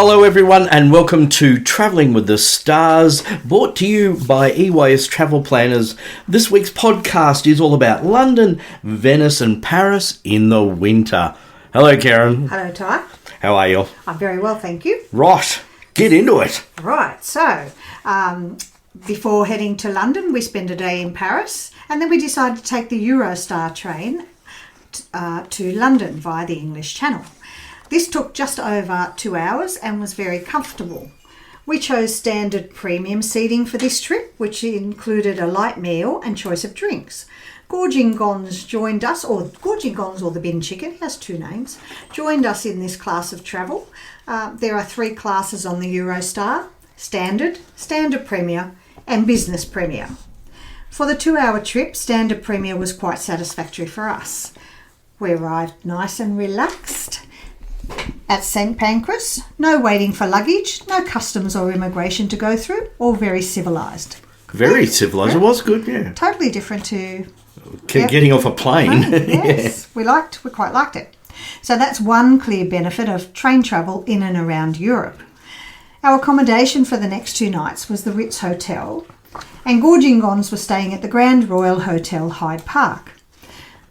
Hello everyone and welcome to Travelling with the Stars, brought to you by EYS Travel Planners. This week's podcast is all about London, Venice and Paris in the winter. Hello Karen. Hello Ty. How are you? I'm very well, thank you. Right, get into it. Right, so before heading to London we spent a day in Paris and then we decided to take the Eurostar train to London via the English Channel. This took just over 2 hours and was very comfortable. We chose standard premium seating for this trip, which included a light meal and choice of drinks. Gorging Gons joined us, or Gorging Gons or the Bin Chicken, he has two names, joined us in this class of travel. There are 3 classes on the Eurostar: Standard, Standard Premier and Business Premier. For the 2-hour trip, Standard Premier was quite satisfactory for us. We arrived nice and relaxed at St Pancras. No waiting for luggage, no customs or immigration to go through, all very civilised. Very civilised, it was good, yeah. Totally different to getting off a plane. Yes, we quite liked it. So that's one clear benefit of train travel in and around Europe. Our accommodation for the next 2 nights was the Ritz Hotel, and Gorging Gons were staying at the Grand Royal Hotel Hyde Park.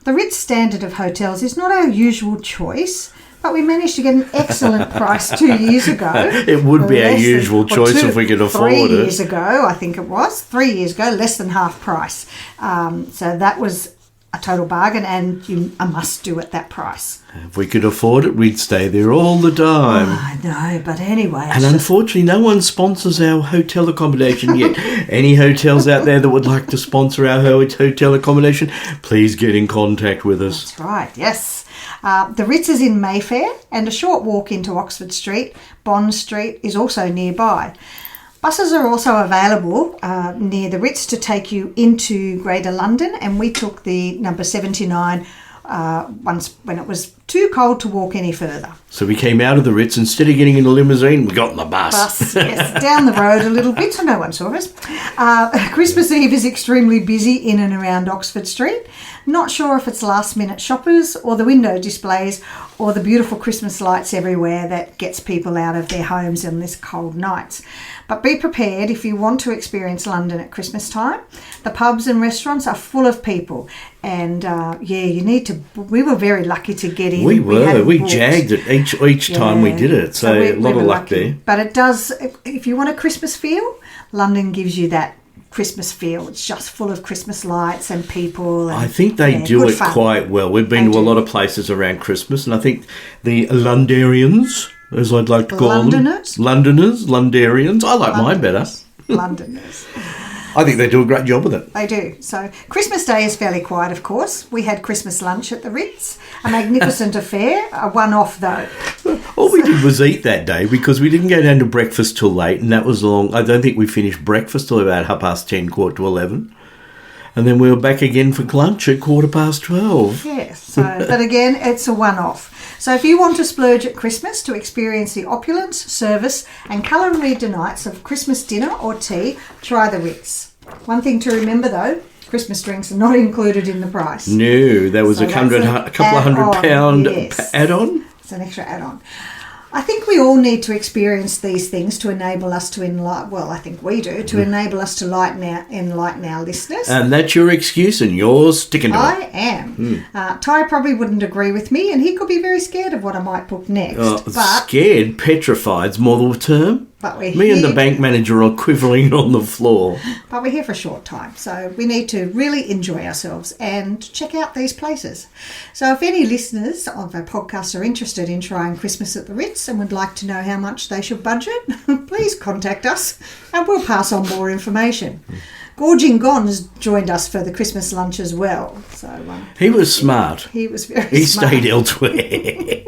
The Ritz standard of hotels is not our usual choice, but we managed to get an excellent price 2 years ago. It would be our usual choice if we could afford it. 3 years ago, I think it was. 3 years ago, less than half price. So that was a total bargain and a must-do at that price. If we could afford it, we'd stay there all the time. Oh, I know, but anyway. And unfortunately, no one sponsors our hotel accommodation yet. Any hotels out there that would like to sponsor our hotel accommodation, please get in contact with us. That's right, yes. The Ritz is in Mayfair and a short walk into Oxford Street. Bond Street is also nearby. Buses are also available near the Ritz to take you into Greater London, and we took the number 79 once when it was too cold to walk any further. So we came out of the Ritz, instead of getting in a limousine, we got in the bus. Yes, down the road a little bit so no one saw us. Christmas Eve is extremely busy in and around Oxford Street. Not sure if it's last-minute shoppers or the window displays or the beautiful Christmas lights everywhere that gets people out of their homes on this cold nights. But be prepared if you want to experience London at Christmas time. The pubs and restaurants are full of people. And you need to. We were very lucky to get in. We jagged it each time we did it. So a lot of luck there. But it does. If you want a Christmas feel, London gives you that Christmas feel. It's just full of Christmas lights and people. And, I think they do it quite well. We've been to a lot of places around Christmas, and I think the Londarians, as I'd like to call them, Londarians. I like mine better. Londoners. I think they do a great job with it. They do. So Christmas Day is fairly quiet, of course. We had Christmas lunch at the Ritz. A magnificent affair. A one-off, though. All we did was eat that day because we didn't go down to breakfast till late, and that was long. I don't think we finished breakfast till about 10:30, 11:15. And then we were back again for lunch at 12:15. Yes. So, but again, it's a one-off. So if you want to splurge at Christmas to experience the opulence, service and culinary delights of Christmas dinner or tea, try the Ritz. One thing to remember though, Christmas drinks are not included in the price. No, there was a couple of £100 add-on. It's an extra add-on. I think we all need to experience these things to enable us to enlighten. Well, I think we do to enable us to enlighten our listeners. And that's your excuse, and you're sticking to it. I am. Ty probably wouldn't agree with me, and he could be very scared of what I might book next. Scared, petrified's more the term. But me and the bank manager are quivering on the floor. But we're here for a short time, so we need to really enjoy ourselves and check out these places. So if any listeners of our podcast are interested in trying Christmas at the Ritz and would like to know how much they should budget, please contact us and we'll pass on more information. Gorging Gons joined us for the Christmas lunch as well. So he was smart. He was very He smart. stayed elsewhere.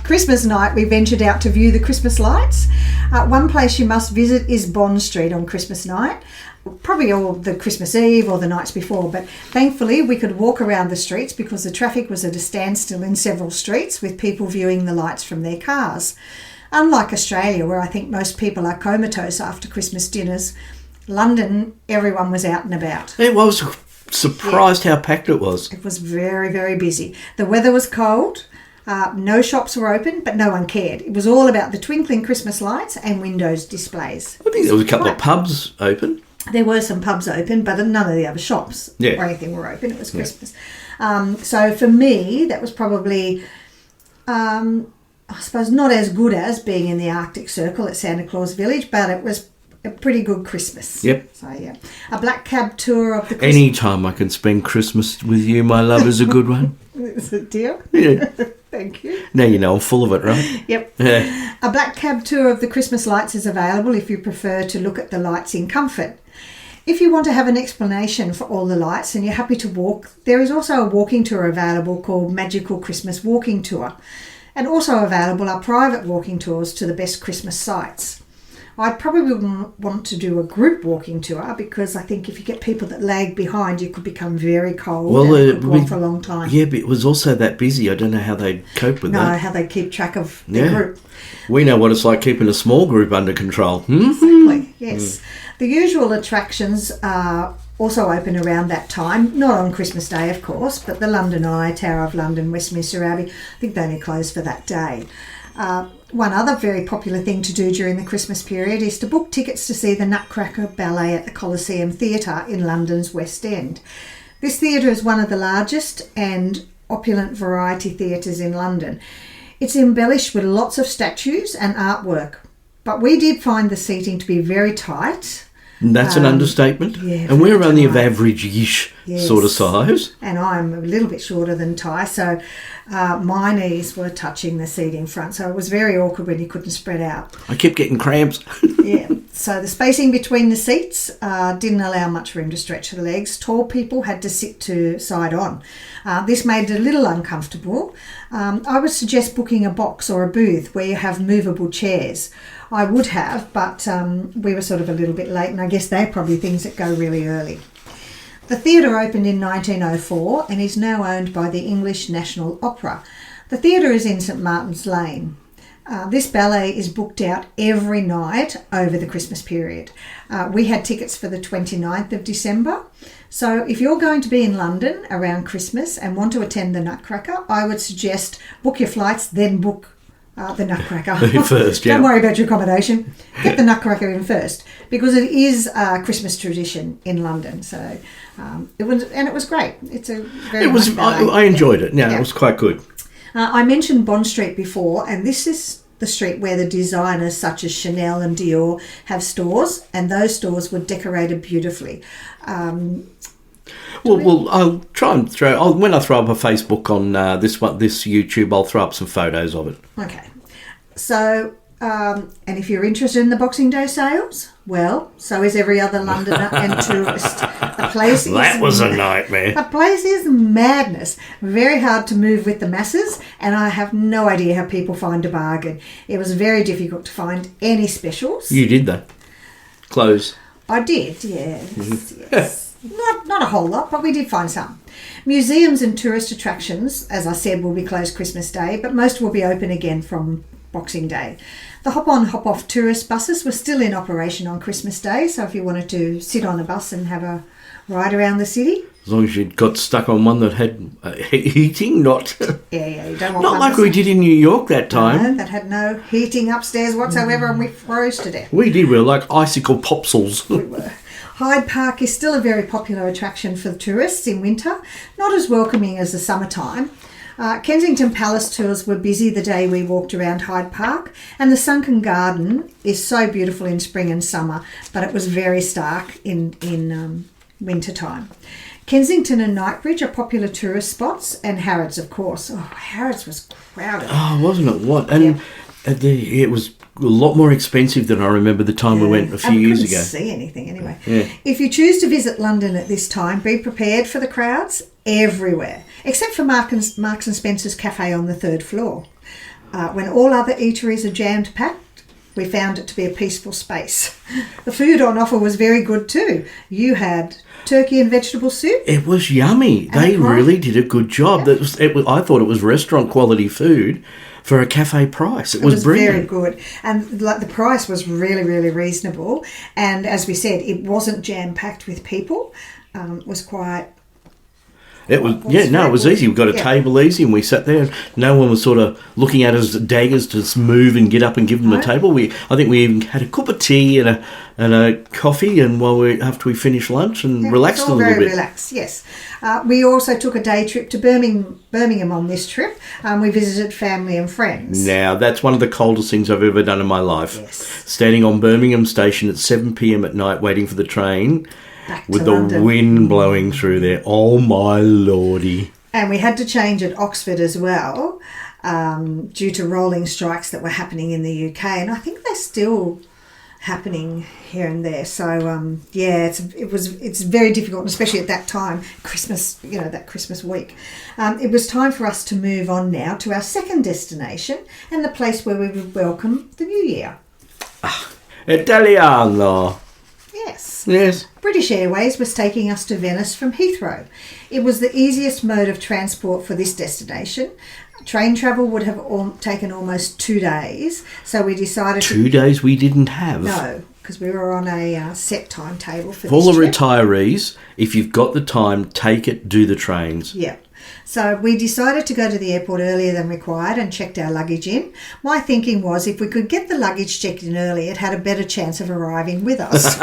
Christmas night, we ventured out to view the Christmas lights. One place you must visit is Bond Street on Christmas night. Probably all the Christmas Eve or the nights before, but thankfully we could walk around the streets because the traffic was at a standstill in several streets with people viewing the lights from their cars. Unlike Australia, where I think most people are comatose after Christmas dinners, London, everyone was out and about. It was surprised how packed it was. It was very, very busy. The weather was cold, No shops were open, but no one cared. It was all about the twinkling Christmas lights and windows displays. I think there was a couple of pubs open. There were some pubs open, but none of the other shops or anything were open. It was Christmas. So for me, that was probably, I suppose, not as good as being in the Arctic Circle at Santa Claus Village, but it was a pretty good Christmas. Yep. So, yeah. A black cab tour of the Christmas... Any time I can spend Christmas with you, my love, is a good one. Is it, dear? Yeah. Thank you. Now you know I'm full of it, right? Yep. Yeah. A black cab tour of the Christmas lights is available if you prefer to look at the lights in comfort. If you want to have an explanation for all the lights and you're happy to walk, there is also a walking tour available called Magical Christmas Walking Tour. And also available are private walking tours to the best Christmas sites. I'd probably want to do a group walking tour because I think if you get people that lag behind, you could become very cold and it could go on for a long time. Yeah, but it was also that busy. I don't know how they'd cope with that. No, how they keep track of the group. We know what it's like keeping a small group under control. Exactly, yes. The usual attractions are also open around that time, not on Christmas Day, of course, but the London Eye, Tower of London, Westminster Abbey, I think they only close for that day. One other very popular thing to do during the Christmas period is to book tickets to see the Nutcracker Ballet at the Coliseum Theatre in London's West End. This theatre is one of the largest and opulent variety theatres in London. It's embellished with lots of statues and artwork, but we did find the seating to be very tight. That's an understatement. Yeah, and we're only of average-ish sort of size. And I'm a little bit shorter than Ty, so my knees were touching the seat in front. So it was very awkward when you couldn't spread out. I kept getting cramps. Yeah. So the spacing between the seats didn't allow much room to stretch the legs. Tall people had to sit to side on. This made it a little uncomfortable. I would suggest booking a box or a booth where you have movable chairs. I would have, but we were sort of a little bit late, and I guess they're probably things that go really early. The theatre opened in 1904 and is now owned by the English National Opera. The theatre is in St Martin's Lane. This ballet is booked out every night over the Christmas period. We had tickets for the 29th of December. So if you're going to be in London around Christmas and want to attend the Nutcracker, I would suggest book your flights, then book the Nutcracker first. Yeah. Don't worry about your accommodation. Get the Nutcracker in first because it is a Christmas tradition in London. So it was great. It's a very nice ballet. I enjoyed it. Yeah, it was quite good. I mentioned Bond Street before, and this is the street where the designers such as Chanel and Dior have stores, and those stores were decorated beautifully. Well, I'll try and when I throw up a Facebook on this YouTube, I'll throw up some photos of it. Okay. So, and if you're interested in the Boxing Day sales, well, so is every other Londoner and tourist. That was a nightmare. The place is madness. Very hard to move with the masses, and I have no idea how people find a bargain. It was very difficult to find any specials. You did that. Clothes. I did, yes. Yes. Not a whole lot, but we did find some. Museums and tourist attractions, as I said, will be closed Christmas Day, but most will be open again from Boxing Day. The hop-on, hop-off tourist buses were still in operation on Christmas Day, so if you wanted to sit on a bus and have a ride around the city. As long as you got stuck on one that had heating, not... Yeah, you don't want not like we did in New York that time. No, that had no heating upstairs whatsoever, and we froze to death. We did. We were like icicle popsicles. We were. Hyde Park is still a very popular attraction for the tourists in winter, not as welcoming as the summertime. Kensington Palace tours were busy the day we walked around Hyde Park, and the Sunken Garden is so beautiful in spring and summer, but it was very stark in winter time. Kensington and Knightsbridge are popular tourist spots, and Harrods, of course. Oh, Harrods was crowded. Oh, wasn't it? What? And it was a lot more expensive than I remember the time we went a few years ago. I couldn't see anything anyway. Yeah. If you choose to visit London at this time, be prepared for the crowds everywhere, except for Marks and Spencer's cafe on the third floor. When all other eateries are jammed packed, we found it to be a peaceful space. The food on offer was very good too. You had turkey and vegetable soup. It was yummy. They really did a good job. Yeah. I thought it was restaurant quality food for a cafe price. It was brilliant. Very good. And the price was really, really reasonable. And as we said, it wasn't jam-packed with people. It was quite... It was easy. We got a table easy, and we sat there. And no one was sort of looking at us daggers to move and get up and give them a table. I think we even had a cup of tea and a coffee, and after we finished lunch and relaxed a little bit. Very relaxed, yes. We also took a day trip to Birmingham on this trip. We visited family and friends. Now that's one of the coldest things I've ever done in my life. Yes. Standing on Birmingham Station at 7 p.m. at night, waiting for the train. With the London. wind blowing through there. Oh, my lordy. And we had to change at Oxford as well due to rolling strikes that were happening in the UK. And I think they're still happening here and there. So, it's very difficult, especially at that time, Christmas, that Christmas week. It was time for us to move on now to our second destination and the place where we would welcome the new year. Italiano. Yes. British Airways was taking us to Venice from Heathrow. It was the easiest mode of transport for this destination. Train travel would have taken almost 2 days, so we decided 2 days we didn't have. No, because we were on a set timetable for all this the trip. retirees, if you've got the time, take it, do the trains. Yeah. So we decided to go to the airport earlier than required and checked our luggage in. My thinking was if we could get the luggage checked in early, it had a better chance of arriving with us.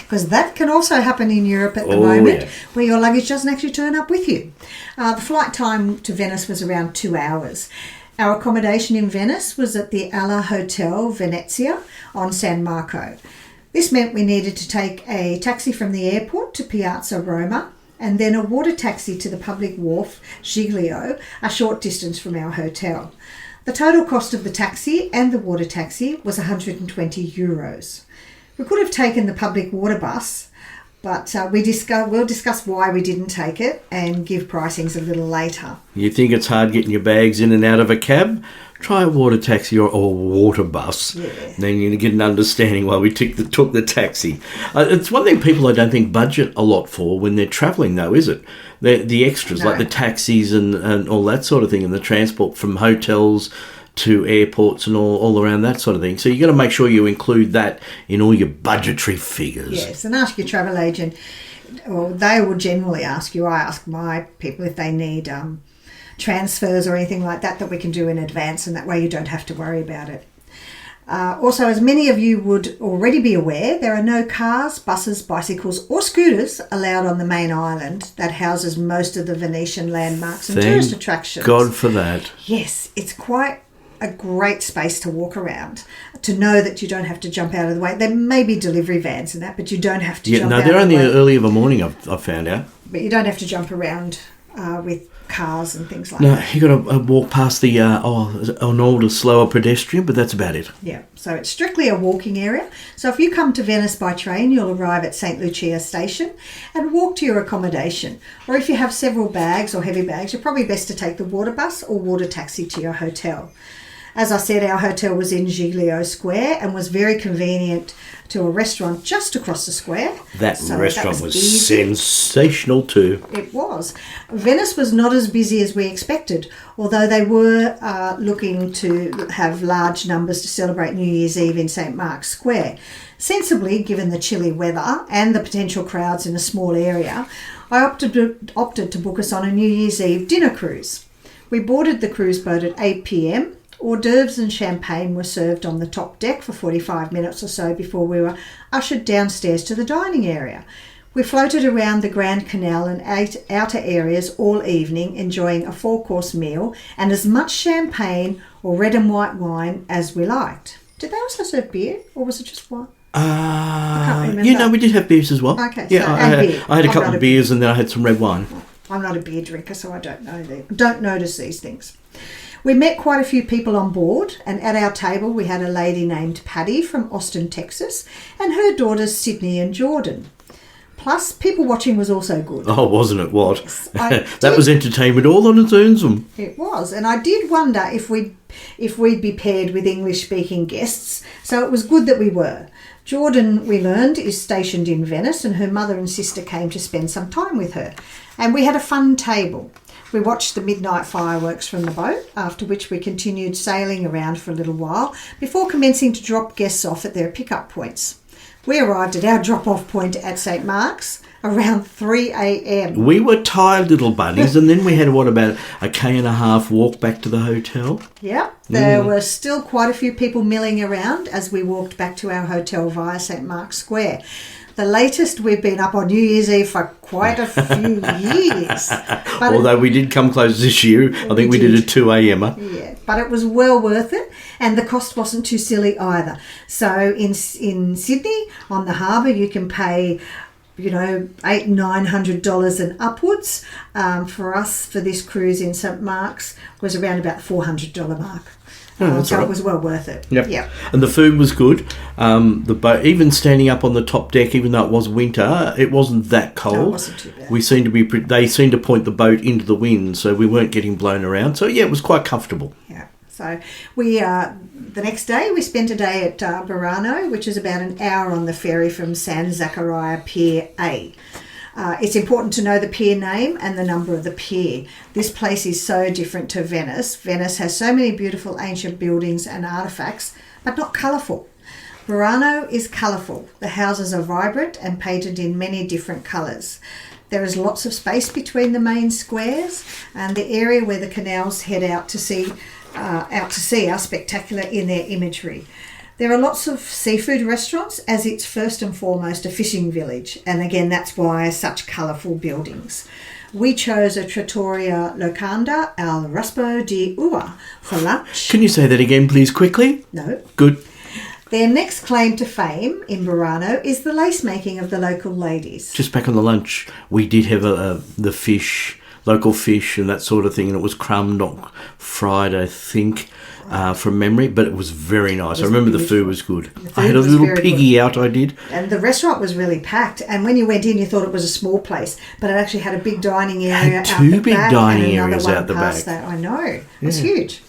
Because that can also happen in Europe at the moment, where your luggage doesn't actually turn up with you. The flight time to Venice was around 2 hours. Our accommodation in Venice was at the Ala Hotel Venezia on San Marco. This meant we needed to take a taxi from the airport to Piazza Roma, and then a water taxi to the public wharf, Giglio, a short distance from our hotel. The total cost of the taxi and the water taxi was €120. We could have taken the public water bus, but we'll discuss why we didn't take it and give pricings a little later. You think it's hard getting your bags in and out of a cab? Try a water taxi or a water bus. Yeah. Then you get an understanding why we took the taxi. It's one thing people I don't think budget a lot for when they're travelling, though, is it? The extras, like the taxis and all that sort of thing, and the transport from hotels to airports and all around that sort of thing. So you've got to make sure you include that in all your budgetary figures. Yes, and ask your travel agent. Well, they will generally ask you. I ask my people if they need transfers or anything like that we can do in advance, and that way you don't have to worry about it. Also, as many of you would already be aware, there are no cars, buses, bicycles or scooters allowed on the main island that houses most of the Venetian landmarks and tourist attractions. God for that. Yes, it's quite a great space to walk around, to know that you don't have to jump out of the way. There may be delivery vans and that, but you don't have to jump out of the way. No, they're only early of a morning, I've found out. But you don't have to jump around with cars and things like that. No, you got to walk past an older, slower pedestrian, but that's about it. Yeah, so it's strictly a walking area. So if you come to Venice by train, you'll arrive at St. Lucia station and walk to your accommodation. Or if you have several bags or heavy bags, you're probably best to take the water bus or water taxi to your hotel. As I said, our hotel was in Giglio Square and was very convenient to a restaurant just across the square. That restaurant was sensational too. It was. Venice was not as busy as we expected, although they were looking to have large numbers to celebrate New Year's Eve in St. Mark's Square. Sensibly, given the chilly weather and the potential crowds in a small area, I opted to book us on a New Year's Eve dinner cruise. We boarded the cruise boat at 8 p.m. Hors d'oeuvres and champagne were served on the top deck for 45 minutes or so before we were ushered downstairs to the dining area. We floated around the Grand Canal and ate outer areas all evening, enjoying a 4-course meal and as much champagne or red and white wine as we liked. Did they also serve beer, or was it just wine? I can't remember. We did have beers as well. Okay, yeah, so beer. I had a couple of beers and then I had some red wine. I'm not a beer drinker, so I don't notice these things. We met quite a few people on board, and at our table we had a lady named Paddy from Austin, Texas, and her daughters Sydney and Jordan. Plus, people watching was also good. Oh, wasn't it? What? Yes, that was entertainment all on its own. It was, and I did wonder if we'd be paired with English-speaking guests, so it was good that we were. Jordan, we learned, is stationed in Venice, and her mother and sister came to spend some time with her, and we had a fun table. We watched the midnight fireworks from the boat, after which we continued sailing around for a little while before commencing to drop guests off at their pickup points. We arrived at our drop-off point at St Mark's around 3 a.m. We were tired little bunnies, and then we had, about a K and a half walk back to the hotel? Yep, there were still quite a few people milling around as we walked back to our hotel via St Mark's Square. The latest, we've been up on New Year's Eve for quite a few years. But although we did come close this year. I think we did a 2 a.m. Yeah, but it was well worth it, and the cost wasn't too silly either. So in Sydney, on the harbour, you can pay $800-900 and upwards. For us, for this cruise in St Mark's, was around about $400 mark. So right. It was well worth it. Yep. And the food was good. The boat, even standing up on the top deck, even though it was winter, it wasn't that cold. No, it wasn't too bad. They seemed to point the boat into the wind, so we weren't getting blown around. So yeah, it was quite comfortable. Yeah. So we the next day we spent a day at Burano, which is about an hour on the ferry from San Zachariah Pier A. It's important to know the pier name and the number of the pier. This place is so different to Venice. Venice has so many beautiful ancient buildings and artefacts, but not colourful. Burano is colourful. The houses are vibrant and painted in many different colours. There is lots of space between the main squares, and the area where the canals head out to sea are spectacular in their imagery. There are lots of seafood restaurants, as it's first and foremost a fishing village, and again that's why such colourful buildings. We chose a trattoria locanda al raspo di uva for lunch. Can you say that again, please, quickly? No. Good. Their next claim to fame in Burano is the lace making of the local ladies. Just back on the lunch, we did have the fish, local fish and that sort of thing, and it was crumbed, not fried, I think. From memory, but it was very nice. I remember the food was good. I had a little piggy out, I did. And the restaurant was really packed, and when you went in you thought it was a small place, but it actually had a big dining area out the back. Two big dining areas out the back. I know, it was huge.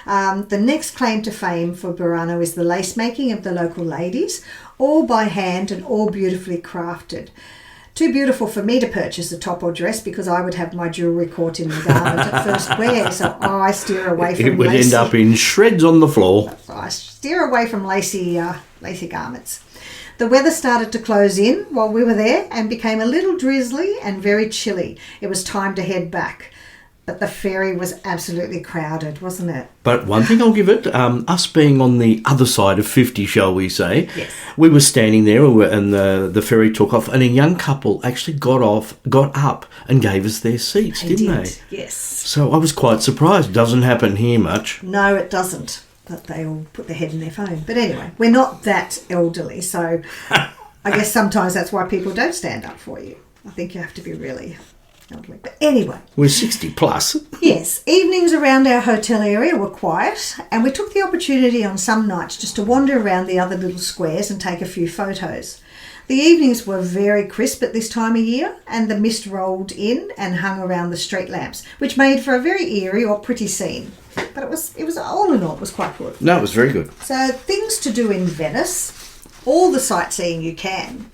The next claim to fame for Burano is the lace making of the local ladies, all by hand and all beautifully crafted. Too beautiful for me to purchase a top or dress because I would have my jewellery caught in the garment at first wear, so I steer away from It would lacy. end up in shreds on the floor. So I steer away from lacy garments. The weather started to close in while we were there and became a little drizzly and very chilly. It was time to head back. But the ferry was absolutely crowded, wasn't it? But one thing I'll give it, us being on the other side of 50, shall we say, yes. We were standing there and the ferry took off, and a young couple actually got up and gave us their seats, didn't they? Yes. So I was quite surprised. Doesn't happen here much. No, it doesn't. But they all put their head in their phone. But anyway, we're not that elderly, so I guess sometimes that's why people don't stand up for you. I think you have to be really... But anyway, we're 60 plus. Yes, evenings around our hotel area were quiet, and we took the opportunity on some nights just to wander around the other little squares and take a few photos. The evenings were very crisp at this time of year, and the mist rolled in and hung around the street lamps, which made for a very eerie or pretty scene. But it was all in all, it was quite good. No, it was very good. So things to do in Venice, all the sightseeing you can.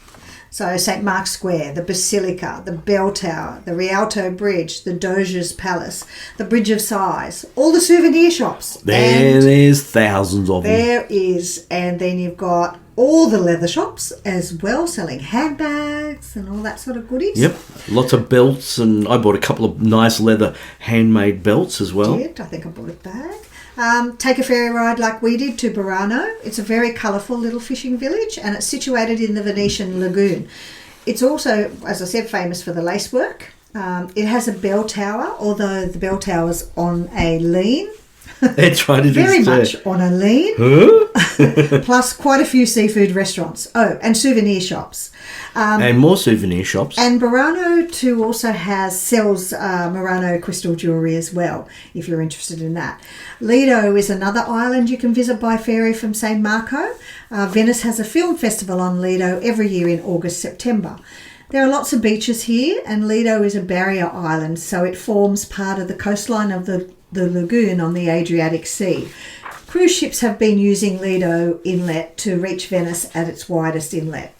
So St Mark's Square, the Basilica, the Bell Tower, the Rialto Bridge, the Doge's Palace, the Bridge of Sighs, all the souvenir shops. There's thousands of them. There is. And then you've got all the leather shops as well, selling handbags and all that sort of goodies. Yep, lots of belts, and I bought a couple of nice leather handmade belts as well. I think I bought a bag. Take a ferry ride like we did to Burano. It's a very colourful little fishing village, and it's situated in the Venetian lagoon. It's also, as I said, famous for the lacework. It has a bell tower, although the bell tower's on a lean. That's right, it very is much on a lean. Huh? Plus quite a few seafood restaurants. Oh, and souvenir shops. And more souvenir shops. And Burano too also sells Murano crystal jewellery as well, if you're interested in that. Lido is another island you can visit by ferry from San Marco. Venice has a film festival on Lido every year in August, September. There are lots of beaches here, and Lido is a barrier island, so it forms part of the coastline of the lagoon on the Adriatic Sea. Cruise ships have been using Lido Inlet to reach Venice at its widest inlet.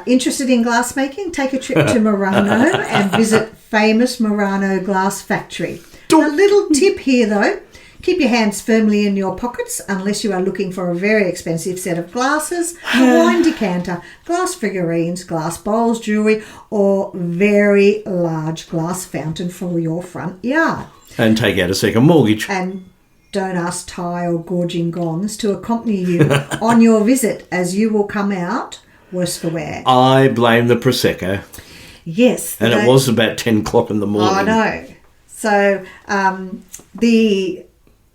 Interested in glassmaking? Take a trip to Murano and visit famous Murano glass factory. A little tip here though, Keep your hands firmly in your pockets unless you are looking for a very expensive set of glasses, a wine decanter, glass figurines, glass bowls, jewellery, or very large glass fountain for your front yard. And take out a second mortgage. And don't ask Thai or gorging gongs to accompany you on your visit, as you will come out worse for wear. I blame the Prosecco. Yes. And it was about 10 o'clock in the morning. I know. So the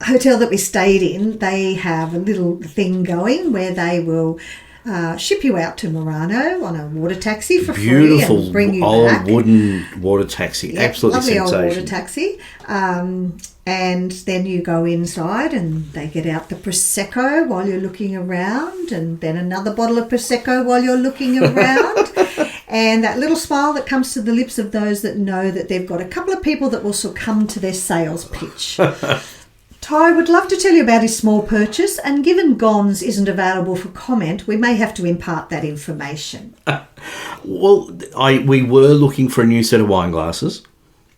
hotel that we stayed in, they have a little thing going where they will ship you out to Murano on a water taxi for free and bring you back. Beautiful old wooden water taxi. Yeah, absolutely lovely sensational. old water taxi. And then you go inside and they get out the Prosecco while you're looking around, and then another bottle of Prosecco while you're looking around. And that little smile that comes to the lips of those that know that they've got a couple of people that will succumb to their sales pitch. Ty would love to tell you about his small purchase, and given Gons isn't available for comment, we may have to impart that information. Well, we were looking for a new set of wine glasses.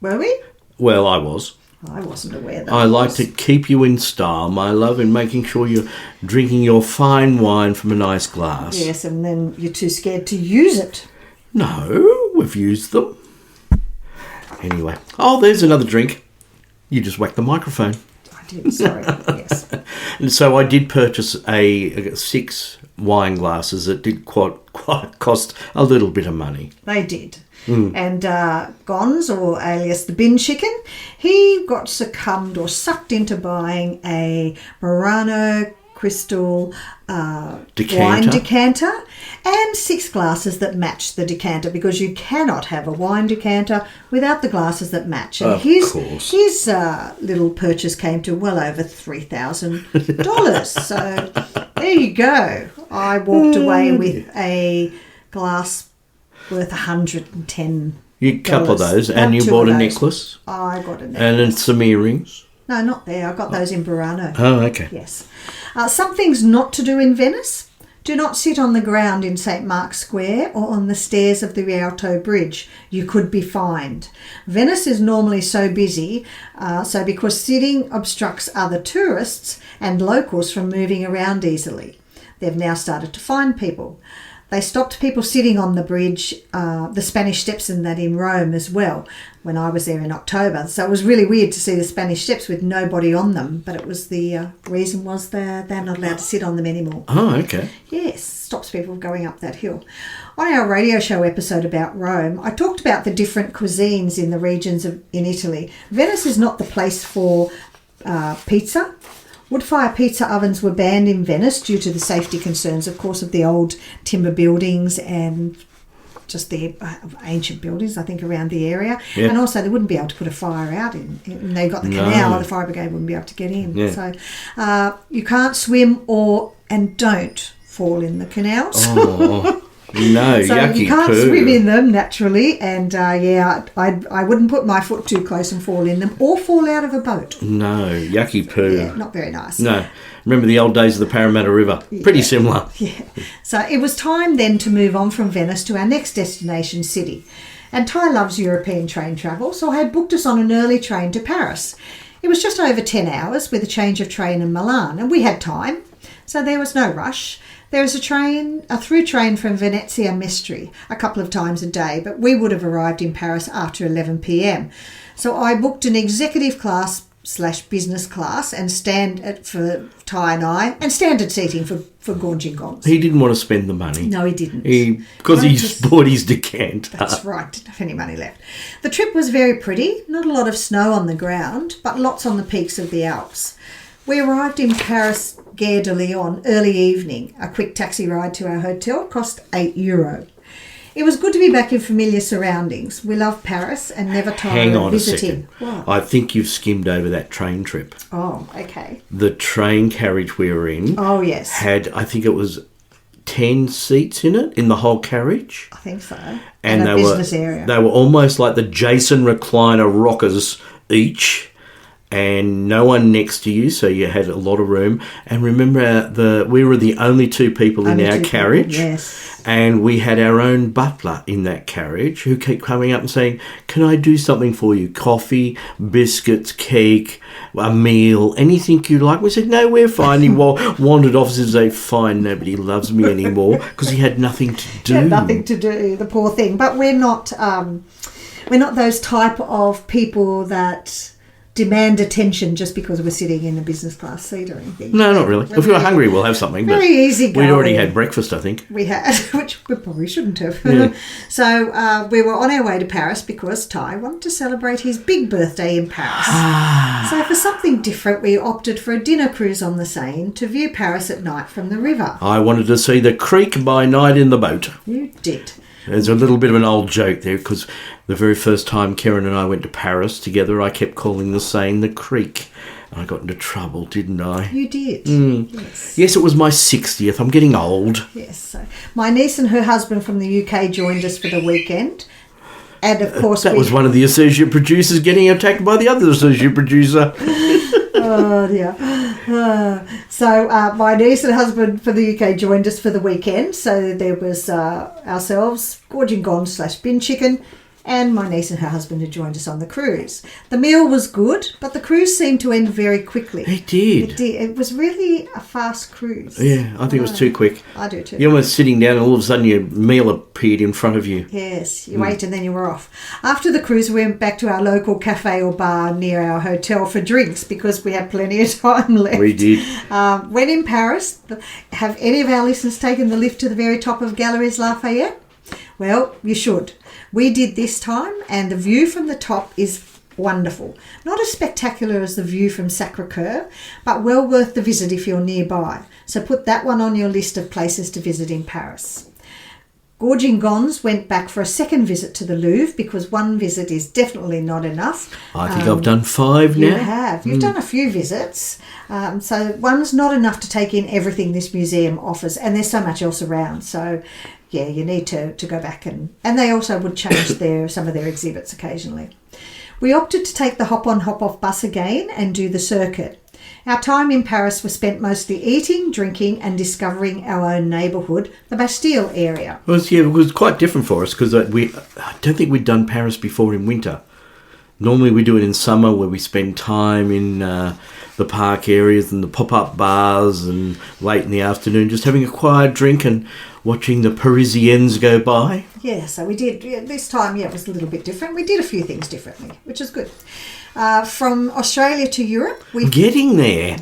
Were we? Well, I was. I wasn't aware that. I like to keep you in style, my love, in making sure you're drinking your fine wine from a nice glass. Yes, and then you're too scared to use it. No, we've used them. Anyway. Oh, there's another drink. You just whacked the microphone. I did, sorry. Yes. And so I did purchase a 6 wine glasses that did quite cost a little bit of money. They did. And Gons, or alias the bin chicken, he got succumbed or sucked into buying a Murano crystal wine decanter and 6 glasses that match the decanter, because you cannot have a wine decanter without the glasses that match. And his little purchase came to well over $3,000. So there you go. I walked away with a glass worth $110. You couple of those, and you bought a necklace. I got a necklace. And then some earrings. No, not there. I got those in Burano. Oh, okay. Yes. Some things not to do in Venice. Do not sit on the ground in St. Mark's Square or on the stairs of the Rialto Bridge. You could be fined. Venice is normally so busy, so because sitting obstructs other tourists and locals from moving around easily. They've now started to fine people. They stopped people sitting on the bridge, the Spanish Steps, and that in Rome as well, when I was there in October. So it was really weird to see the Spanish Steps with nobody on them, but it was the reason was they're not allowed to sit on them anymore. Oh, okay. Yes, stops people going up that hill. On our radio show episode about Rome, I talked about the different cuisines in the regions in Italy. Venice is not the place for pizza. Wood-fire pizza ovens were banned in Venice due to the safety concerns, of course, of the old timber buildings and just the ancient buildings, I think, around the area. Yep. And also they wouldn't be able to put a fire out in. They got the canal, the fire brigade wouldn't be able to get in. Yeah. So you can't swim and don't fall in the canals. Oh. No, so yucky you can't poo. swim in them naturally, and I wouldn't put my foot too close and fall in them, or fall out of a boat. No, yucky poo. Yeah, not very nice. No, remember the old days of the Parramatta River? Yeah. Pretty similar. Yeah. So it was time then to move on from Venice to our next destination city. And Ty loves European train travel, so I had booked us on an early train to Paris. It was just over 10 hours with a change of train in Milan, and we had time, so there was no rush. There is a through train from Venezia Mestre a couple of times a day, but we would have arrived in Paris after 11 p.m. So I booked an executive class / business class and for Ty and I, and standard seating for Gorging Gongs. He didn't want to spend the money. No, he didn't. Because he bought his decanter. That's right, didn't have any money left. The trip was very pretty, not a lot of snow on the ground, but lots on the peaks of the Alps. We arrived in Paris Gare de Lyon early evening. A quick taxi ride to our hotel cost €8. It was good to be back in familiar surroundings. We love Paris and never tire of visiting. Hang on a second. I think you've skimmed over that train trip. Oh, okay. The train carriage we were in had, I think it was 10 seats in it, in the whole carriage. I think so. And a business area. They were almost like the Jason recliner rockers each. and no one next to you, so you had a lot of room. And remember, we were the only two people in our carriage. Yes. And we had our own butler in that carriage who kept coming up and saying, "Can I do something for you? Coffee, biscuits, cake, a meal, anything you like?" We said, "No, we're fine." He wandered off and said, "Fine, nobody loves me anymore," because he had nothing to do. He had nothing to do, the poor thing. But we're not those type of people that demand attention just because we're sitting in a business class seat or anything. No, not really. If we're hungry, we'll have something. Very easy going. We'd already had breakfast, I think. We had, which we probably shouldn't have. Yeah. So we were on our way to Paris because Ty wanted to celebrate his big birthday in Paris. So for something different, we opted for a dinner cruise on the Seine to view Paris at night from the river. I wanted to see the creek by night in the boat. You did. There's a little bit of an old joke there, because the very first time Karen and I went to Paris together, I kept calling the Seine the creek. And I got into trouble, didn't I? You did. Yes. Yes, it was my 60th. I'm getting old. Yes. So my niece and her husband from the UK joined us for the weekend. And of course that was one of the associate producers getting attacked by the other associate producer. Oh dear. So my niece and husband for the UK joined us for the weekend. So there was ourselves, gorging gone / bin chicken, and my niece and her husband had joined us on the cruise. The meal was good, but the cruise seemed to end very quickly. It did. It did. It was really a fast cruise. Yeah, I think it was too quick. I do too. You're almost sitting down and all of a sudden your meal appeared in front of you. Yes, you ate and then you were off. After the cruise, we went back to our local cafe or bar near our hotel for drinks because we had plenty of time left. We did. When in Paris, have any of our listeners taken the lift to the very top of Galeries Lafayette? Well, you should. We did this time, and the view from the top is wonderful. Not as spectacular as the view from Sacré-Cœur, but well worth the visit if you're nearby. So put that one on your list of places to visit in Paris. Gorging Gons went back for a second visit to the Louvre because one visit is definitely not enough. I think I've done 5 now. You have. You've done a few visits. So one's not enough to take in everything this museum offers, and there's so much else around. So yeah, you need to go back and they also would change some of their exhibits occasionally. We opted to take the hop-on, hop-off bus again and do the circuit. Our time in Paris was spent mostly eating, drinking and discovering our own neighbourhood, the Bastille area. It was quite different for us because I don't think we'd done Paris before in winter. Normally we do it in summer where we spend time in the park areas and the pop-up bars and late in the afternoon just having a quiet drink and watching the Parisiennes go by. Yeah, so we did. This time, it was a little bit different. We did a few things differently, which is good. From Australia to Europe. Getting there,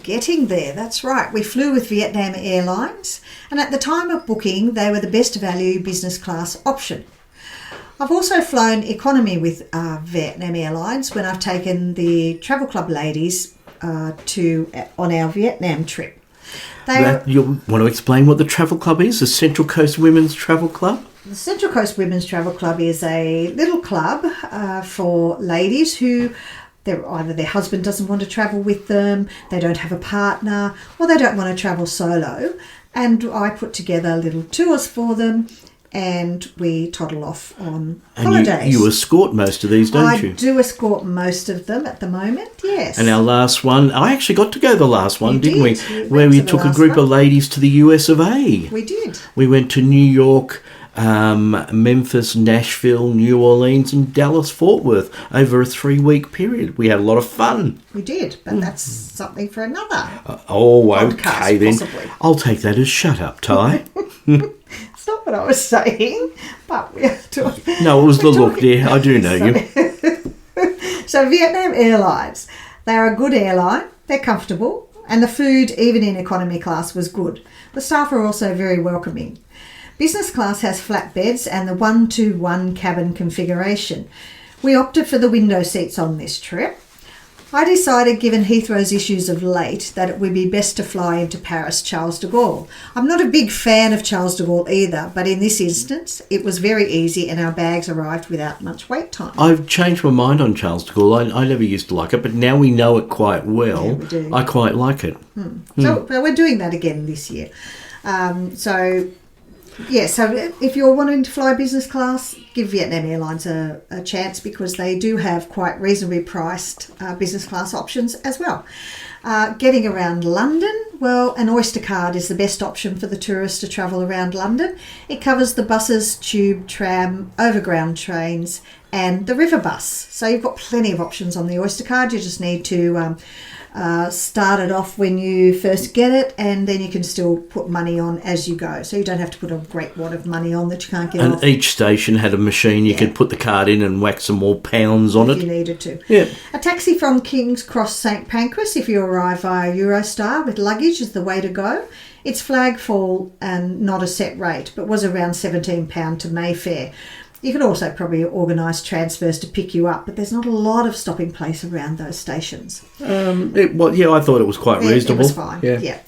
that's right. We flew with Vietnam Airlines, and at the time of booking, they were the best value business class option. I've also flown economy with Vietnam Airlines when I've taken the Travel Club ladies on our Vietnam trip. You want to explain what the Travel Club is? The Central Coast Women's Travel Club? The Central Coast Women's Travel Club is a little club for ladies who either their husband doesn't want to travel with them, they don't have a partner, or they don't want to travel solo. And I put together little tours for them, and we toddle off on holidays. You escort most of these, don't you? I do escort most of them at the moment, yes. And our last one, I actually got to go the last one, didn't we? Where we took a group of ladies to the US of A. We did. We went to New York, Memphis, Nashville, New Orleans and Dallas, Fort Worth over a 3-week period. We had a lot of fun. We did, but that's something for another podcast, okay then. Possibly. I'll take that as shut up, Ty. It's not what I was saying, but we're talking. No, it was the look, dear. I do know you. So Vietnam Airlines, they're a good airline. They're comfortable, and the food, even in economy class, was good. The staff are also very welcoming. Business class has flat beds and the 1-to-1 cabin configuration. We opted for the window seats on this trip. I decided, given Heathrow's issues of late, that it would be best to fly into Paris Charles de Gaulle. I'm not a big fan of Charles de Gaulle either, but in this instance, it was very easy and our bags arrived without much wait time. I've changed my mind on Charles de Gaulle. I never used to like it, but now we know it quite well. Yeah, we do. I quite like it. So we're doing that again this year. So Yeah, so if you're wanting to fly business class, give Vietnam Airlines a chance because they do have quite reasonably priced business class options as well. Getting around London, well, an Oyster card is the best option for the tourist to travel around London. It covers the buses, tube, tram, overground trains and the river bus. So you've got plenty of options on the Oyster card. You just need to start it off when you first get it, and then you can still put money on as you go. So you don't have to put a great wad of money on that you can't get off. And each station had a machine you could put the card in and whack some more pounds on if it. you needed to. Yeah. A taxi from King's Cross St Pancras, if you arrive via Eurostar with luggage, is the way to go. It's flag fall and not a set rate, but was around £17 to Mayfair. You can also probably organise transfers to pick you up, but there's not a lot of stopping place around those stations. I thought it was quite reasonable. It was fine, yeah.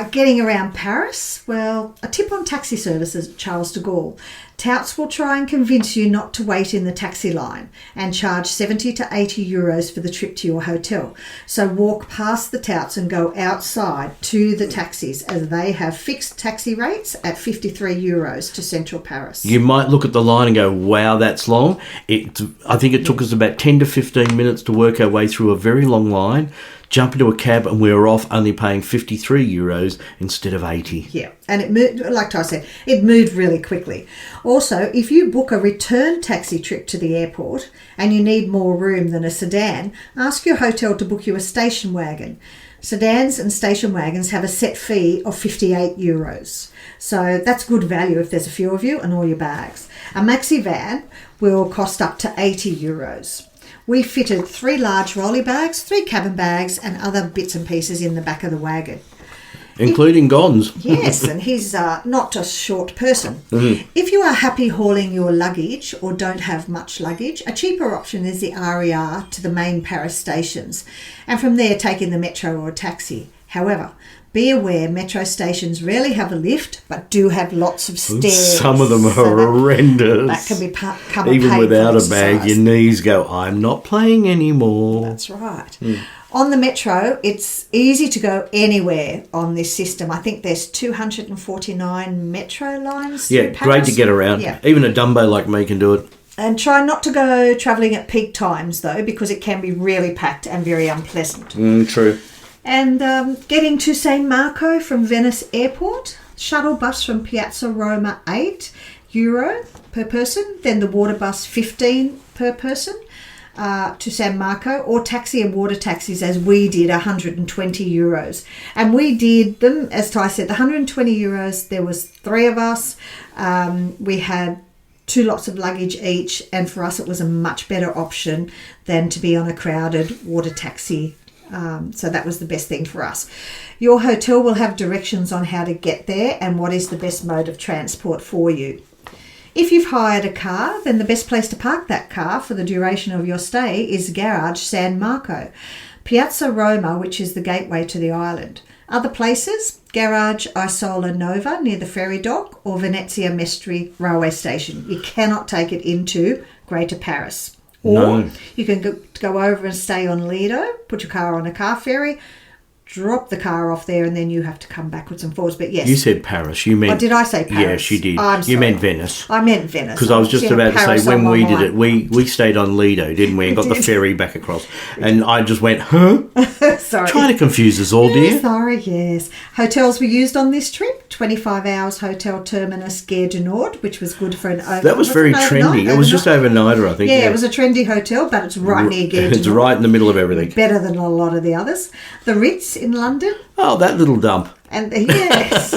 Getting around Paris, well, a tip on taxi services at Charles de Gaulle. Touts will try and convince you not to wait in the taxi line and charge 70 to 80 euros for the trip to your hotel. So walk past the touts and go outside to the taxis, as they have fixed taxi rates at 53 euros to central Paris. You might look at the line and go, wow, that's long. I think it took us about 10 to 15 minutes to work our way through a very long line, jump into a cab, and we were off only paying 53 euros instead of 80. Yeah, and it moved, like I said, it moved really quickly. Also, if you book a return taxi trip to the airport and you need more room than a sedan, ask your hotel to book you a station wagon. Sedans and station wagons have a set fee of 58 euros. So that's good value if there's a few of you and all your bags. A maxi van will cost up to 80 euros. We fitted 3 large rolly bags, 3 cabin bags and other bits and pieces in the back of the wagon. Including Gons. Yes, and he's not a short person. Mm-hmm. If you are happy hauling your luggage or don't have much luggage, a cheaper option is the RER to the main Paris stations, and from there taking the metro or a taxi. However, be aware metro stations rarely have a lift, but do have lots of stairs. Some of them are horrendous. That can become even without a bag, exercise. your knees go, I'm not playing anymore. That's right. On the metro, it's easy to go anywhere on this system. I think there's 249 metro lines. Yeah, through Paris. great to get around. Yeah. Even a Dumbo like me can do it. And try not to go travelling at peak times, though, because it can be really packed and very unpleasant. True. And getting to San Marco from Venice Airport, shuttle bus from Piazza Roma, €8 per person. Then the water bus, 15 per person. To San Marco, or taxi and water taxis as we did, 120 euros. And we did them, as Ty said, the 120 euros, there was 3 of us. We had 2 lots of luggage each, and for us it was a much better option than to be on a crowded water taxi. So that was the best thing for us. Your hotel will have directions on how to get there and what is the best mode of transport for you. If you've hired a car, then the best place to park that car for the duration of your stay is Garage San Marco, Piazza Roma, which is the gateway to the island. Other places, Garage Isola Nova near the ferry dock, or Venezia Mestre railway station. You cannot take it into Greater Paris. Or you can go over and stay on Lido, put your car on a car ferry, drop the car off there, and then you have to come backwards and forwards. But yes. You said Paris. You meant... Oh, did I say Paris? Yes, you did. I'm sorry. You meant Venice. I meant Venice. Because I was just about to say, when we did it, we stayed on Lido, didn't we? And got the did. ferry back across. And I just went, huh? Sorry. Trying to confuse us all, dear. Sorry, yes. Hotels were used on this trip. 25 hours Hotel Terminus Gare du Nord, which was good for an overnight. That was very trendy. It was just overnighter, I think. Yeah, it was a trendy hotel, but it's right near Gare du Nord. It's right in the middle of everything. Better than a lot of the others. The Ritz in London. Oh, that little dump. And yes.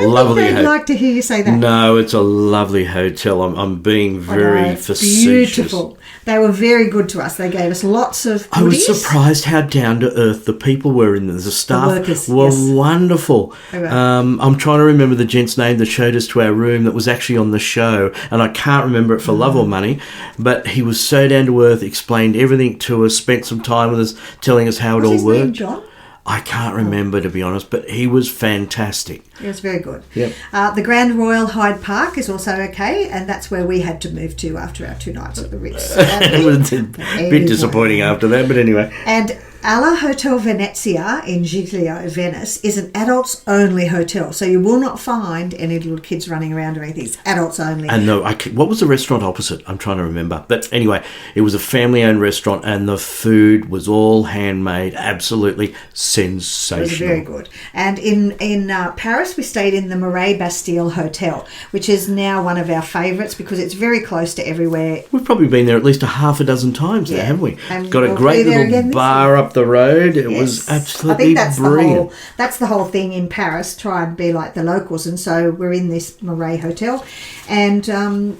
Lovely I'd hotel. like to hear you say that. No, it's a lovely hotel. I'm being very facetious. Beautiful. They were very good to us. They gave us lots of goodies. I was surprised how down to earth the people were in there. The staff workers, were yes. wonderful. They were. I'm trying to remember the gent's name that showed us to our room that was actually on the show, and I can't remember it for love or money, but he was so down to earth, explained everything to us, spent some time with us, telling us how it all his worked. name John? I can't remember, to be honest, but he was fantastic. It was very good. Yep. The Grand Royal Hyde Park is also okay, and that's where we had to move to after our 2 nights at the Ritz. It was a bit disappointing after that, but anyway. And Alla Hotel Venezia in Giglio, Venice, is an adults-only hotel. So you will not find any little kids running around or anything. It's adults only. And no, what was the restaurant opposite? I'm trying to remember. But anyway, it was a family-owned restaurant and the food was all handmade. Absolutely sensational. It was very good. And in Paris, we stayed in the Marais Bastille Hotel, which is now one of our favourites because it's very close to everywhere. We've probably been there at least a half a dozen times there, haven't we? And got a we'll great be there little again bar up the road. It Yes. was I absolutely think that's brilliant. that's the whole thing in Paris. Try and be like the locals, and so we're in this Marais hotel, and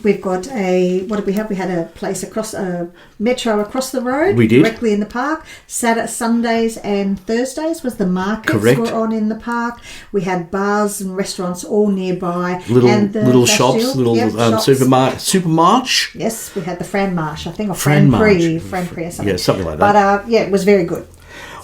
we've got what did we have? We had a place across a metro across the road. We did. Directly in the park. Saturday, Sundays, and Thursdays was the markets. Correct. Were on in the park. We had bars and restaurants all nearby. Little and the little Bastille, shops, little shops. supermarch. Yes, we had the Fran Marche, I think, or Fran Marche. Fran Prix or something. Yeah, something like that. But it was very good.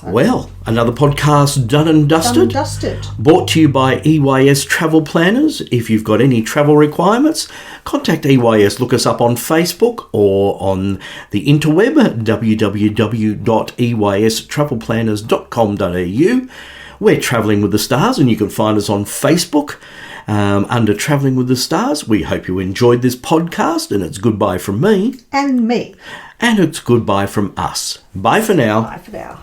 Well, another podcast done and dusted. Done and dusted. Brought to you by EYS Travel Planners. If you've got any travel requirements, contact EYS. Look us up on Facebook or on the interweb, www.eyestravelplanners.com.au. We're Travelling with the Stars, and you can find us on Facebook under Travelling with the Stars. We hope you enjoyed this podcast, and it's goodbye from me. And me. And it's goodbye from us. Bye for now. Bye for now.